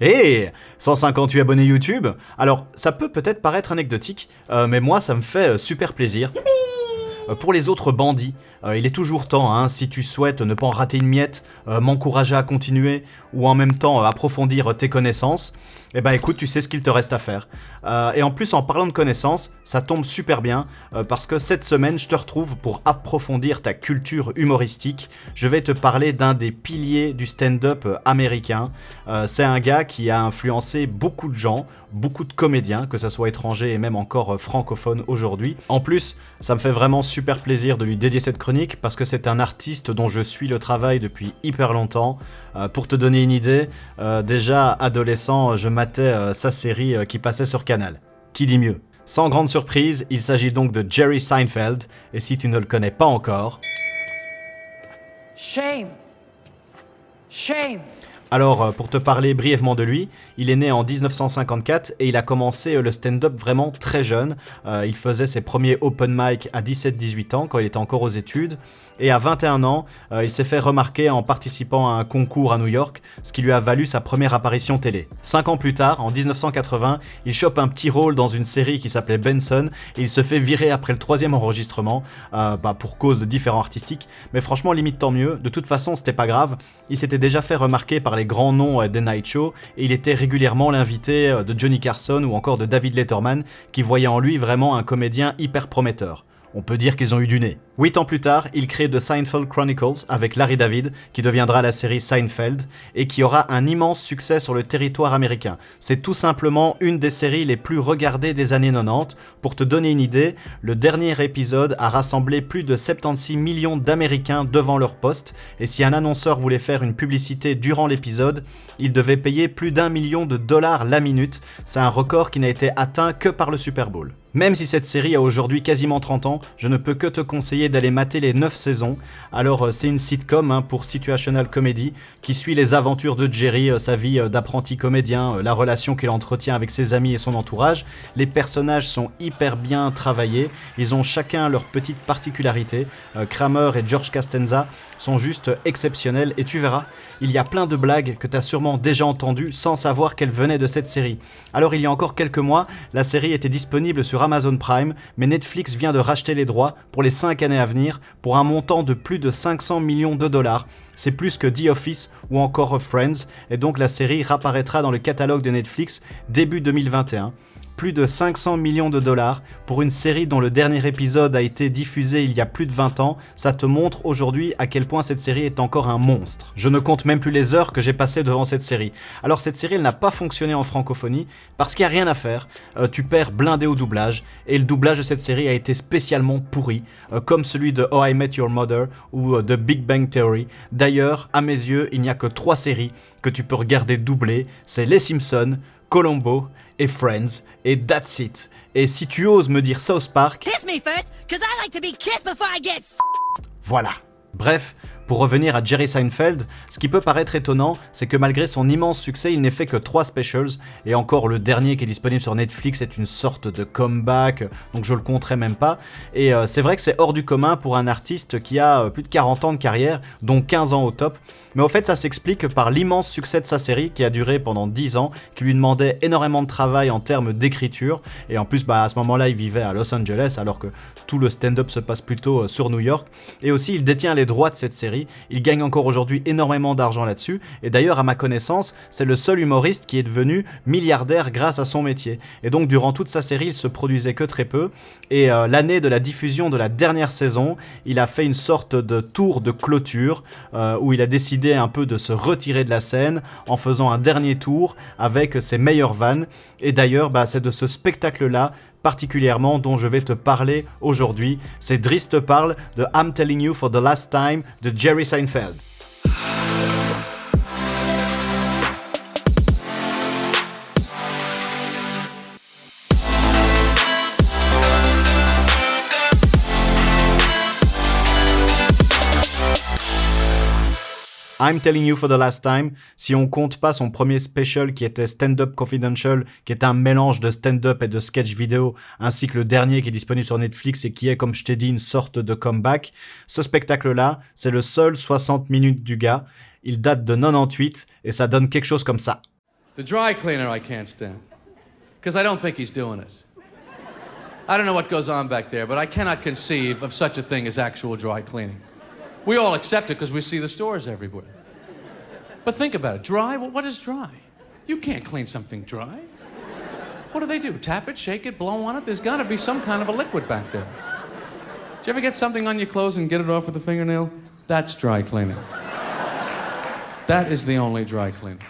Hé, 158 abonnés YouTube. Alors, ça peut peut-être paraître anecdotique, mais moi, ça me fait super plaisir. Pour les autres bandits, il est toujours temps, hein, si tu souhaites ne pas en rater une miette, m'encourager à continuer, ou en même temps approfondir tes connaissances, eh ben écoute, tu sais ce qu'il te reste à faire. Et en plus, en parlant de connaissances, ça tombe super bien, parce que cette semaine, je te retrouve pour approfondir ta culture humoristique. Je vais te parler d'un des piliers du stand-up américain. C'est un gars qui a influencé beaucoup de gens, beaucoup de comédiens, que ce soit étrangers et même encore francophones aujourd'hui. En plus, ça me fait vraiment super plaisir de lui dédier cette chronique, parce que c'est un artiste dont je suis le travail depuis hyper longtemps. Pour te donner une idée, déjà adolescent, je matais sa série qui passait sur Canal. Qui dit mieux? Sans grande surprise, il s'agit donc de Jerry Seinfeld, et si tu ne le connais pas encore... Shame. Shame. Alors, pour te parler brièvement de lui, il est né en 1954 et il a commencé le stand-up vraiment très jeune. Il faisait ses premiers open mic à 17-18 ans quand il était encore aux études. Et à 21 ans, il s'est fait remarquer en participant à un concours à New York, ce qui lui a valu sa première apparition télé. 5 ans plus tard, en 1980, il chope un petit rôle dans une série qui s'appelait Benson et il se fait virer après le 3e enregistrement, pour cause de différents artistiques. Mais franchement, limite tant mieux, de toute façon c'était pas grave. Il s'était déjà fait remarquer par les grands noms des Night Show et il était régulièrement l'invité de Johnny Carson ou encore de David Letterman qui voyait en lui vraiment un comédien hyper prometteur. On peut dire qu'ils ont eu du nez. 8 ans plus tard, il crée The Seinfeld Chronicles avec Larry David, qui deviendra la série Seinfeld, et qui aura un immense succès sur le territoire américain. C'est tout simplement une des séries les plus regardées des années 90. Pour te donner une idée, le dernier épisode a rassemblé plus de 76 millions d'Américains devant leur poste, et si un annonceur voulait faire une publicité durant l'épisode, il devait payer plus d'$1 million la minute. C'est un record qui n'a été atteint que par le Super Bowl. Même si cette série a aujourd'hui quasiment 30 ans, je ne peux que te conseiller d'aller mater les 9 saisons. Alors c'est une sitcom pour situational comedy qui suit les aventures de Jerry, sa vie d'apprenti comédien, la relation qu'il entretient avec ses amis et son entourage. Les personnages sont hyper bien travaillés, ils ont chacun leur petite particularité. Kramer et George Costanza sont juste exceptionnels et tu verras, il y a plein de blagues que tu as sûrement déjà entendues sans savoir qu'elles venaient de cette série. Alors il y a encore quelques mois, la série était disponible sur Amazon Prime, mais Netflix vient de racheter les droits pour les 5 années à venir pour un montant de plus de 500 millions de dollars. C'est plus que The Office ou encore Friends, et donc la série réapparaîtra dans le catalogue de Netflix début 2021. Plus de 500 millions de dollars pour une série dont le dernier épisode a été diffusé il y a plus de 20 ans, ça te montre aujourd'hui à quel point cette série est encore un monstre. Je ne compte même plus les heures que j'ai passées devant cette série. Alors cette série, elle n'a pas fonctionné en francophonie parce qu'il n'y a rien à faire. Tu perds blindé au doublage et le doublage de cette série a été spécialement pourri, comme celui de How I Met Your Mother ou de Big Bang Theory. D'ailleurs, à mes yeux, il n'y a que 3 séries que tu peux regarder doublées, c'est Les Simpsons, Columbo et Friends, et that's it. Et si tu oses me dire South Park... Kiss me first, cause I like to be kissed before I get Voilà. Bref, pour revenir à Jerry Seinfeld, ce qui peut paraître étonnant, c'est que malgré son immense succès, il n'ait fait que 3 specials, et encore le dernier qui est disponible sur Netflix est une sorte de comeback, donc je le compterai même pas, et c'est vrai que c'est hors du commun pour un artiste qui a plus de 40 ans de carrière, dont 15 ans au top, mais au fait ça s'explique par l'immense succès de sa série qui a duré pendant 10 ans, qui lui demandait énormément de travail en termes d'écriture, et en plus à ce moment-là il vivait à Los Angeles alors que tout le stand-up se passe plutôt sur New York, et aussi il détient les droits de cette série. Il gagne encore aujourd'hui énormément d'argent là-dessus, et d'ailleurs à ma connaissance, c'est le seul humoriste qui est devenu milliardaire grâce à son métier. Et donc durant toute sa série, il se produisait que très peu, et l'année de la diffusion de la dernière saison, il a fait une sorte de tour de clôture, où il a décidé un peu de se retirer de la scène, en faisant un dernier tour avec ses meilleures vannes, et d'ailleurs c'est de ce spectacle-là particulièrement dont je vais te parler aujourd'hui. C'est Driss te parle de I'm Telling You for the Last Time de Jerry Seinfeld. I'm Telling You for the Last Time, si on compte pas son premier special qui était Stand Up Confidential, qui est un mélange de stand-up et de sketch vidéo, ainsi que le dernier qui est disponible sur Netflix et qui est, comme je t'ai dit, une sorte de comeback, ce spectacle-là, c'est le seul 60 minutes du gars. Il date de 98 et ça donne quelque chose comme ça. The dry cleaner I can't stand. Because I don't think he's doing it. I don't know what goes on back there, but I cannot conceive of such a thing as actual dry cleaning. We all accept it because we see the stores everywhere. But think about it. Dry? What is dry? You can't clean something dry. What do? Tap it, shake it, blow on it? There's got to be some kind of a liquid back there. Did you ever get something on your clothes and get it off with a fingernail? That's dry cleaning. That is the only dry cleaning.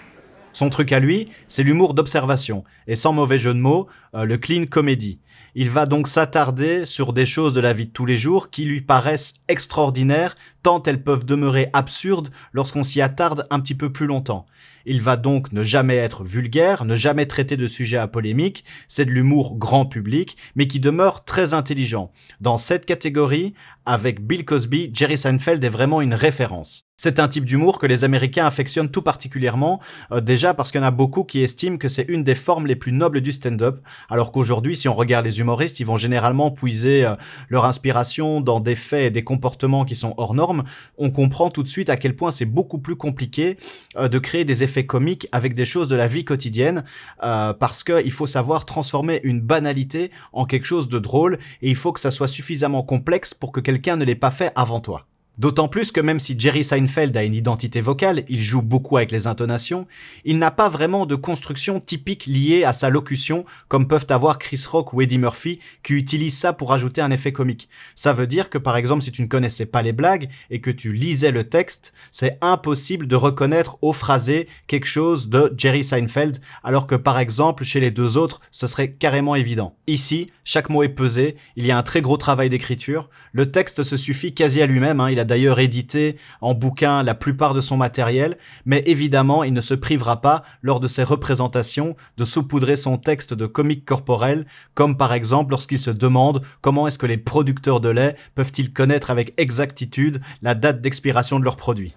Son truc à lui, c'est l'humour d'observation, et sans mauvais jeu de mots, le clean comedy. Il va donc s'attarder sur des choses de la vie de tous les jours qui lui paraissent extraordinaires, tant elles peuvent demeurer absurdes lorsqu'on s'y attarde un petit peu plus longtemps. Il va donc ne jamais être vulgaire, ne jamais traiter de sujets à polémique, c'est de l'humour grand public, mais qui demeure très intelligent. Dans cette catégorie, avec Bill Cosby, Jerry Seinfeld est vraiment une référence. C'est un type d'humour que les Américains affectionnent tout particulièrement, déjà parce qu'il y en a beaucoup qui estiment que c'est une des formes les plus nobles du stand-up, alors qu'aujourd'hui, si on regarde les humoristes, ils vont généralement puiser leur inspiration dans des faits et des comportements qui sont hors normes. On comprend tout de suite à quel point c'est beaucoup plus compliqué de créer des effets comiques avec des choses de la vie quotidienne, parce qu'il faut savoir transformer une banalité en quelque chose de drôle, et il faut que ça soit suffisamment complexe pour que quelqu'un ne l'ait pas fait avant toi. D'autant plus que même si Jerry Seinfeld a une identité vocale, il joue beaucoup avec les intonations, il n'a pas vraiment de construction typique liée à sa locution comme peuvent avoir Chris Rock ou Eddie Murphy qui utilisent ça pour ajouter un effet comique. Ça veut dire que par exemple si tu ne connaissais pas les blagues et que tu lisais le texte, c'est impossible de reconnaître au phrasé quelque chose de Jerry Seinfeld alors que par exemple chez les deux autres, ce serait carrément évident. Ici, chaque mot est pesé, il y a un très gros travail d'écriture, le texte se suffit quasi à lui-même, il a d'ailleurs édité en bouquin la plupart de son matériel, mais évidemment, il ne se privera pas, lors de ses représentations, de saupoudrer son texte de comique corporel, comme par exemple lorsqu'il se demande comment est-ce que les producteurs de lait peuvent-ils connaître avec exactitude la date d'expiration de leurs produits.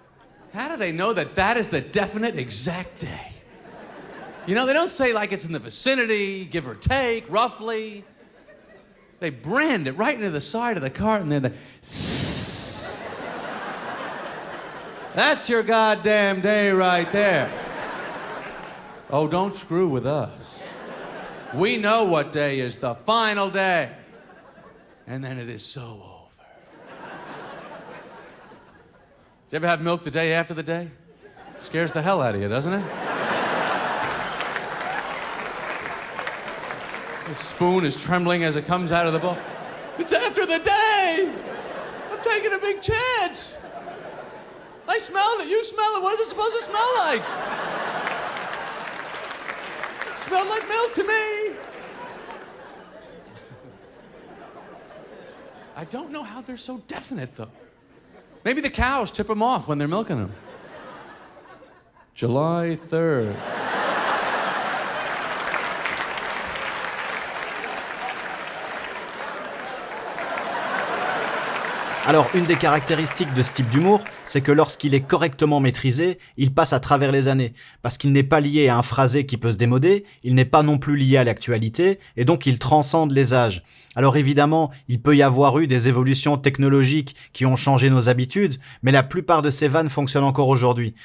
How do they know that that is the definite exact day? You know, they don't say like it's in the vicinity, give or take, roughly. They brand it right into the side of the carton and they're that's your goddamn day right there. Oh, don't screw with us. We know what day is the final day. And then it is so over. You ever have milk the day after the day? Scares the hell out of you, doesn't it? The spoon is trembling as it comes out of the bowl. It's after the day! I'm taking a big chance! I smelled it. You smell it. What is it supposed to smell like? It smelled like milk to me. I don't know how they're so definite, though. Maybe the cows tip them off when they're milking them. July 3rd. Alors, une des caractéristiques de ce type d'humour, c'est que lorsqu'il est correctement maîtrisé, il passe à travers les années. Parce qu'il n'est pas lié à un phrasé qui peut se démoder, il n'est pas non plus lié à l'actualité, et donc il transcende les âges. Alors évidemment, il peut y avoir eu des évolutions technologiques qui ont changé nos habitudes, mais la plupart de ces vannes fonctionnent encore aujourd'hui.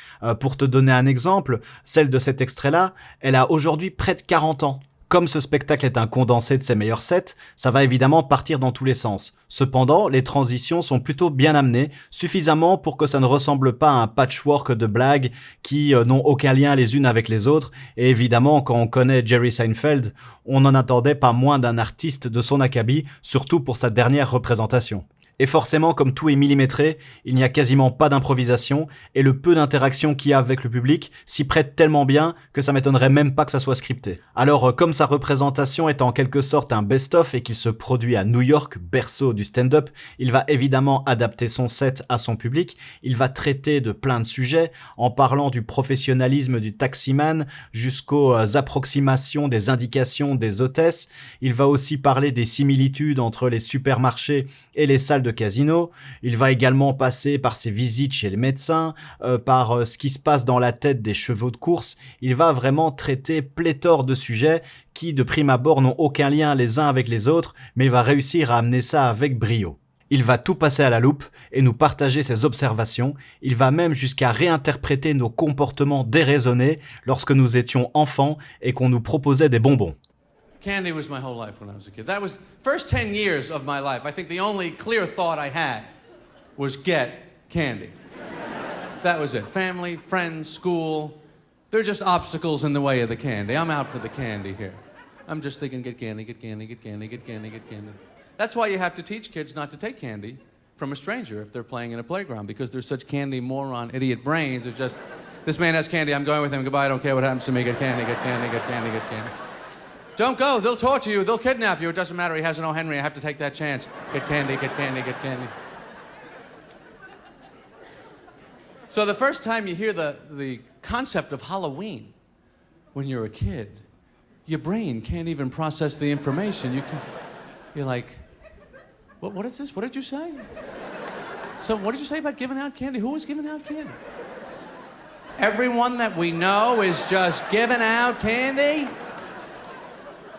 Pour te donner un exemple, celle de cet extrait-là, elle a aujourd'hui près de 40 ans. Comme ce spectacle est un condensé de ses meilleurs sets, ça va évidemment partir dans tous les sens. Cependant, les transitions sont plutôt bien amenées, suffisamment pour que ça ne ressemble pas à un patchwork de blagues qui n'ont aucun lien les unes avec les autres. Et évidemment, quand on connaît Jerry Seinfeld, on n'en attendait pas moins d'un artiste de son acabit, surtout pour sa dernière représentation. Et forcément, comme tout est millimétré, il n'y a quasiment pas d'improvisation, et le peu d'interaction qu'il y a avec le public s'y prête tellement bien que ça m'étonnerait même pas que ça soit scripté. Alors, comme sa représentation est en quelque sorte un best-of et qu'il se produit à New York, berceau du stand-up, il va évidemment adapter son set à son public, il va traiter de plein de sujets, en parlant du professionnalisme du taximan jusqu'aux approximations des indications des hôtesses. Il va aussi parler des similitudes entre les supermarchés et les salles de casino. Il va également passer par ses visites chez les médecins, par ce qui se passe dans la tête des chevaux de course. Il va vraiment traiter pléthore de sujets qui, de prime abord, n'ont aucun lien les uns avec les autres, mais il va réussir à amener ça avec brio. Il va tout passer à la loupe et nous partager ses observations. Il va même jusqu'à réinterpréter nos comportements déraisonnés lorsque nous étions enfants et qu'on nous proposait des bonbons. Candy was my whole life when I was a kid. That was first 10 years of my life. I think the only clear thought I had was get candy. That was it. Family, friends, school. They're just obstacles in the way of the candy. I'm out for the candy here. I'm just thinking get candy, get candy, get candy, get candy, get candy. That's why you have to teach kids not to take candy from a stranger if they're playing in a playground, because they're such candy moron idiot brains. It's just, this man has candy, I'm going with him, goodbye, I don't care what happens to me, get candy, get candy, get candy, get candy. Don't go, they'll torture you, they'll kidnap you, it doesn't matter, he has an O. Henry, I have to take that chance. Get candy, get candy, get candy. So the first time you hear the concept of Halloween when you're a kid, your brain can't even process the information. You're like, what is this? What did you say? So what did you say about giving out candy? Who was giving out candy? Everyone that we know is just giving out candy?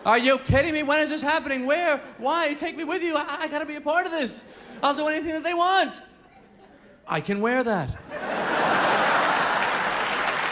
Are you kidding me? When is this happening? Where? Why? Take me with you. I gotta be a part of this. I'll do anything that they want. I can wear that.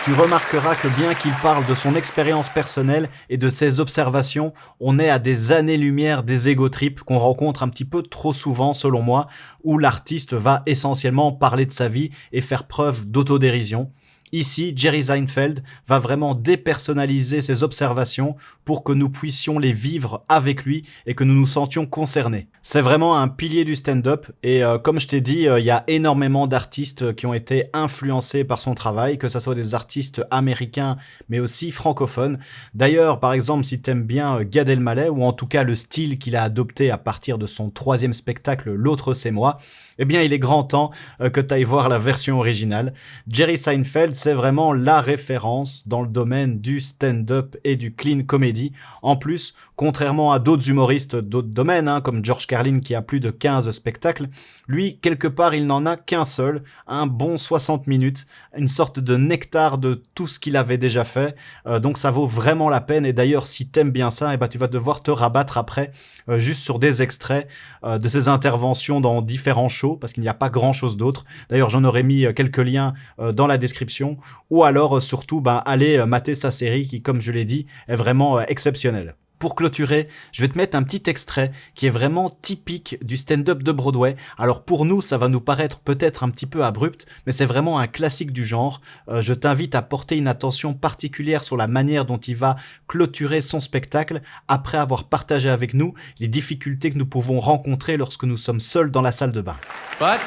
Tu remarqueras que bien qu'il parle de son expérience personnelle et de ses observations, on est à des années-lumière des ego trips qu'on rencontre un petit peu trop souvent selon moi, où l'artiste va essentiellement parler de sa vie et faire preuve d'autodérision. Ici, Jerry Seinfeld va vraiment dépersonnaliser ses observations pour que nous puissions les vivre avec lui et que nous nous sentions concernés. C'est vraiment un pilier du stand-up et comme je t'ai dit, il y a énormément d'artistes qui ont été influencés par son travail, que ce soit des artistes américains mais aussi francophones. D'ailleurs, par exemple, si t'aimes bien Gad Elmaleh ou en tout cas le style qu'il a adopté à partir de son 3e spectacle L'autre c'est moi, eh bien il est grand temps que tu ailles voir la version originale. Jerry Seinfeld, c'est vraiment la référence dans le domaine du stand-up et du clean comedy. En plus, contrairement à d'autres humoristes d'autres domaines, comme George Carlin qui a plus de 15 spectacles, lui, quelque part, il n'en a qu'un seul, un bon 60 minutes, une sorte de nectar de tout ce qu'il avait déjà fait. Donc ça vaut vraiment la peine. Et d'ailleurs, si t'aimes bien ça, tu vas devoir te rabattre après juste sur des extraits de ses interventions dans différents shows, parce qu'il n'y a pas grand-chose d'autre. D'ailleurs, j'en aurais mis quelques liens dans la description. Ou alors, surtout, allez mater sa série qui, comme je l'ai dit, est vraiment exceptionnelle. Pour clôturer, je vais te mettre un petit extrait qui est vraiment typique du stand-up de Broadway. Alors pour nous, ça va nous paraître peut-être un petit peu abrupt, mais c'est vraiment un classique du genre. Je t'invite à porter une attention particulière sur la manière dont il va clôturer son spectacle après avoir partagé avec nous les difficultés que nous pouvons rencontrer lorsque nous sommes seuls dans la salle de bain. But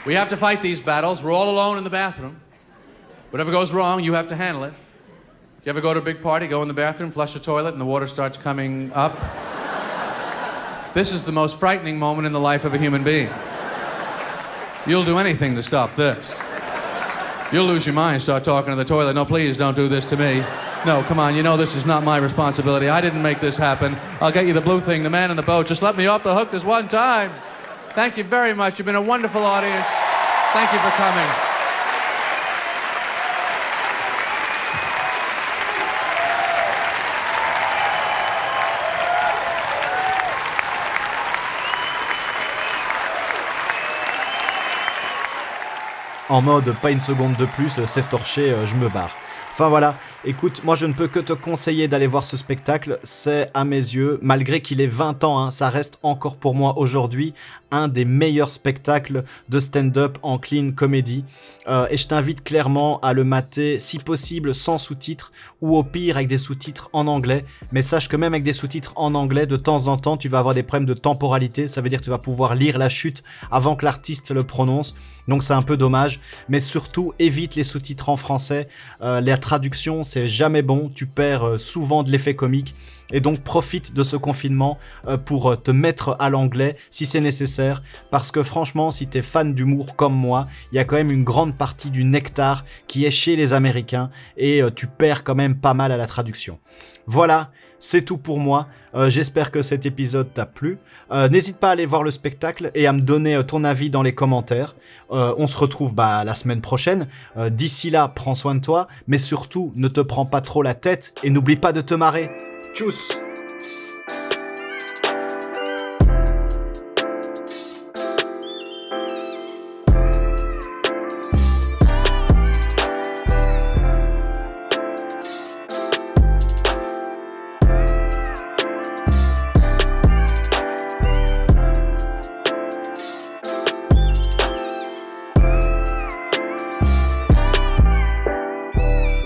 we have to fight these battles. We're all alone in the bathroom. Whatever goes wrong, you have to handle it. You ever go to a big party, go in the bathroom, flush the toilet, and the water starts coming up? This is the most frightening moment in the life of a human being. You'll do anything to stop this. You'll lose your mind, start talking to the toilet. No, please don't do this to me. No, come on, you know this is not my responsibility. I didn't make this happen. I'll get you the blue thing, the man in the boat. Just let me off the hook this one time. Thank you very much. You've been a wonderful audience. Thank you for coming. En mode pas une seconde de plus, c'est torché, je me barre. Enfin voilà, écoute, moi je ne peux que te conseiller d'aller voir ce spectacle, c'est à mes yeux, malgré qu'il ait 20 ans, ça reste encore pour moi aujourd'hui un des meilleurs spectacles de stand-up en clean comedy. Et je t'invite clairement à le mater, si possible sans sous-titres, ou au pire avec des sous-titres en anglais. Mais sache que même avec des sous-titres en anglais, de temps en temps, tu vas avoir des problèmes de temporalité, ça veut dire que tu vas pouvoir lire la chute avant que l'artiste le prononce. Donc c'est un peu dommage, mais surtout évite les sous-titres en français. La traduction, c'est jamais bon, tu perds souvent de l'effet comique. Et donc profite de ce confinement pour te mettre à l'anglais si c'est nécessaire, parce que franchement, si t'es fan d'humour comme moi, il y a quand même une grande partie du nectar qui est chez les Américains et tu perds quand même pas mal à la traduction. Voilà, c'est tout pour moi. J'espère que cet épisode t'a plu. N'hésite pas à aller voir le spectacle et à me donner ton avis dans les commentaires. On se retrouve la semaine prochaine. D'ici là, prends soin de toi, mais surtout, ne te prends pas trop la tête et n'oublie pas de te marrer. Tchuss!